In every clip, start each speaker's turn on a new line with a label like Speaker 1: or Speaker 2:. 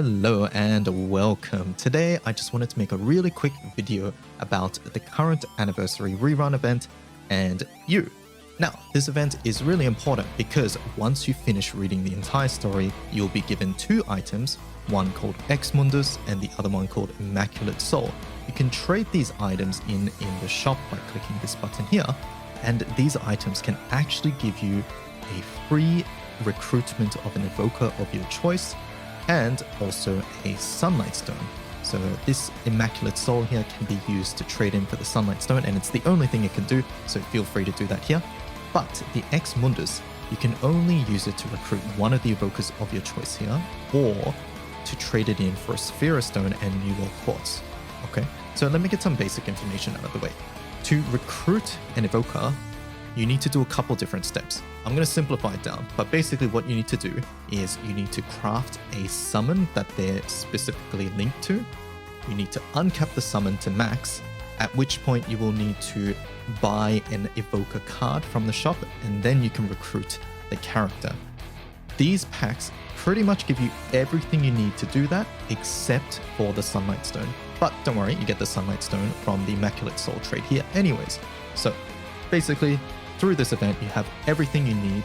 Speaker 1: Hello and welcome. Today I just wanted to make a really quick video about the current anniversary rerun event and you. Now, this event is really important because once you finish reading the entire story, you'll be given two items, one called Ex Mundus and the other one called Immaculate Soul. You can trade these items in the shop by clicking this button here, and these items can actually give you a free recruitment of an evoker of your choice and also a Sunlight Stone. So this Immaculate Soul here can be used to trade in for the Sunlight Stone, and it's the only thing it can do, so feel free to do that here. But the Ex Mundus, you can only use it to recruit one of the evokers of your choice here, or to trade it in for a Sphere Stone and New World Quartz. Okay, so let me get some basic information out of the way. To recruit an evoker, you need to do a couple different steps. I'm going to simplify it down, but basically what you need to do is you need to craft a summon that they're specifically linked to. You need to uncap the summon to max, at which point you will need to buy an evoker card from the shop, and then you can recruit the character. These packs pretty much give you everything you need to do that, except for the Sunlight Stone. But don't worry, you get the Sunlight Stone from the Immaculate Soul trade here anyways. So basically, through this event, you have everything you need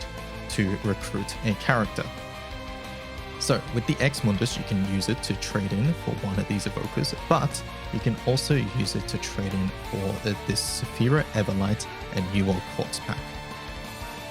Speaker 1: to recruit a character. So with the Ex Mundus, you can use it to trade in for one of these evokers, but you can also use it to trade in for this Saphira Everlight and New World Quartz pack.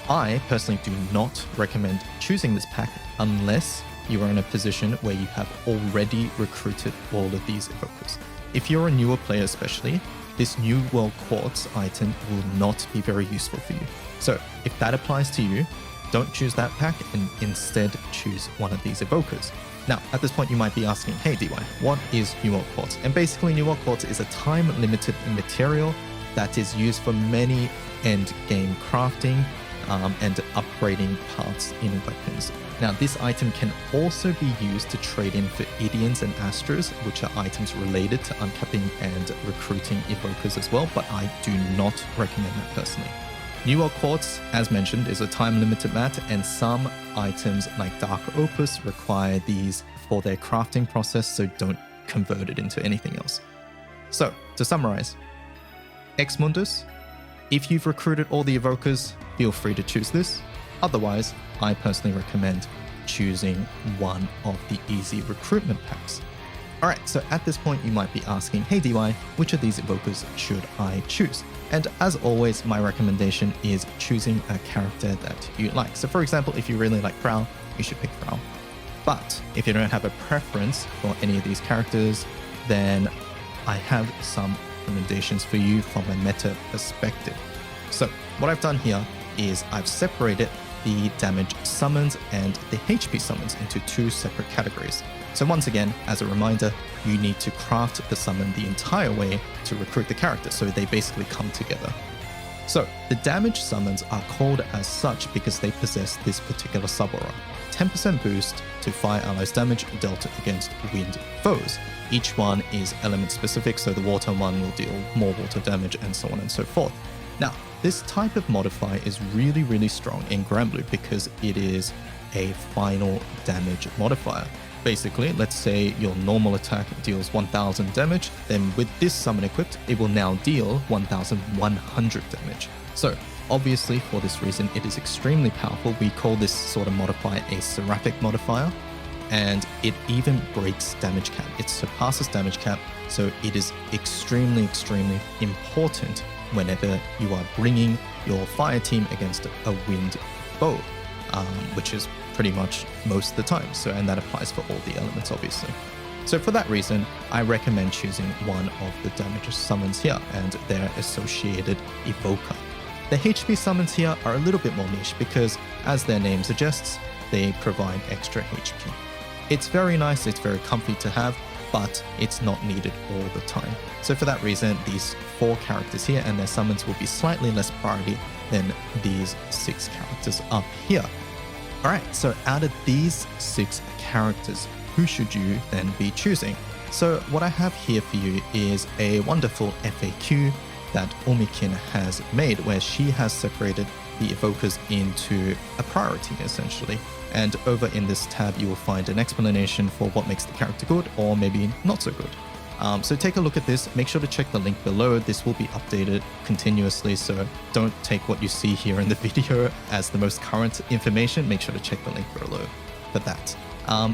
Speaker 1: I personally do not recommend choosing this pack unless you are in a position where you have already recruited all of these evokers. If you're a newer player especially, this New World Quartz item will not be very useful for you. So if that applies to you, don't choose that pack and instead choose one of these evokers. Now, at this point, you might be asking, hey DY, what is New World Quartz? And basically, New World Quartz is a time-limited material that is used for many end-game crafting and upgrading parts in weapons. Now, this item can also be used to trade in for Idians and Astros, which are items related to uncapping and recruiting evokers as well, but I do not recommend that personally. New World Quartz, as mentioned, is a time-limited mat, and some items like Dark Opus require these for their crafting process, so don't convert it into anything else. So, to summarize, Ex Mundus, if you've recruited all the evokers, feel free to choose this. Otherwise, I personally recommend choosing one of the easy recruitment packs. Alright, so at this point you might be asking, hey DY, which of these evokers should I choose? And as always, my recommendation is choosing a character that you like. So for example, if you really like Prowl, you should pick Prowl. But if you don't have a preference for any of these characters, then I have some recommendations for you from a meta perspective. So what I've done here is I've separated the damage summons and the HP summons into two separate categories. So once again, as a reminder, you need to craft the summon the entire way to recruit the character, so they basically come together. So the damage summons are called as such because they possess this particular sub-aura. 10% boost to fire allies damage dealt against wind foes. Each one is element specific, so the water one will deal more water damage and so on and so forth. Now, this type of modifier is really strong in Granblue because it is a final damage modifier. Basically, let's say your normal attack deals 1000 damage, then with this summon equipped, it will now deal 1100 damage. So obviously for this reason, it is extremely powerful. We call this sort of modifier a seraphic modifier, and it even breaks damage cap. It surpasses damage cap, so it is extremely important whenever you are bringing your fire team against a wind foe, which is pretty much most of the time. So, and that applies for all the elements, obviously. So for that reason, I recommend choosing one of the damage summons here and their associated evoker. The HP summons here are a little bit more niche because, as their name suggests, they provide extra HP. It's very nice, it's very comfy to have, but it's not needed all the time. So for that reason, these 4 characters here and their summons will be slightly less priority than these 6 characters up here. Alright, so out of these 6 characters, who should you then be choosing? So what I have here for you is a wonderful FAQ that Omikin has made, where she has separated the evokers into a priority, essentially. And over in this tab, you will find an explanation for what makes the character good or maybe not so good. So take a look at this. Make sure to check the link below. This will be updated continuously, so don't take what you see here in the video as the most current information. Make sure to check the link below for that.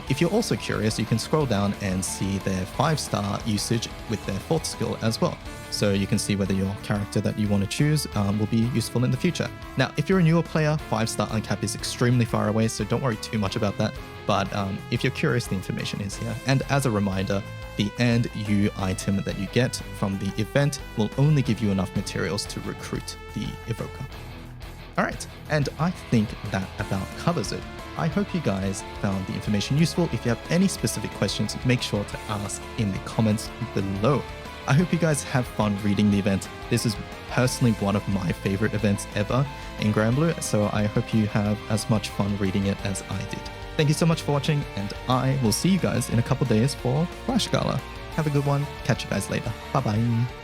Speaker 1: If you're also curious, you can scroll down and see their 5-star usage with their 4th skill as well. So you can see whether your character that you want to choose will be useful in the future. Now, if you're a newer player, 5-star uncap is extremely far away, so don't worry too much about that. But if you're curious, the information is here. And as a reminder, the and you item that you get from the event will only give you enough materials to recruit the evoker. Alright, and I think that about covers it. I hope you guys found the information useful. If you have any specific questions, make sure to ask in the comments below. I hope you guys have fun reading the event. This is personally one of my favorite events ever in Granblue, so I hope you have as much fun reading it as I did. Thank you so much for watching, and I will see you guys in a couple days for Flash Gala. Have a good one. Catch you guys later. Bye-bye.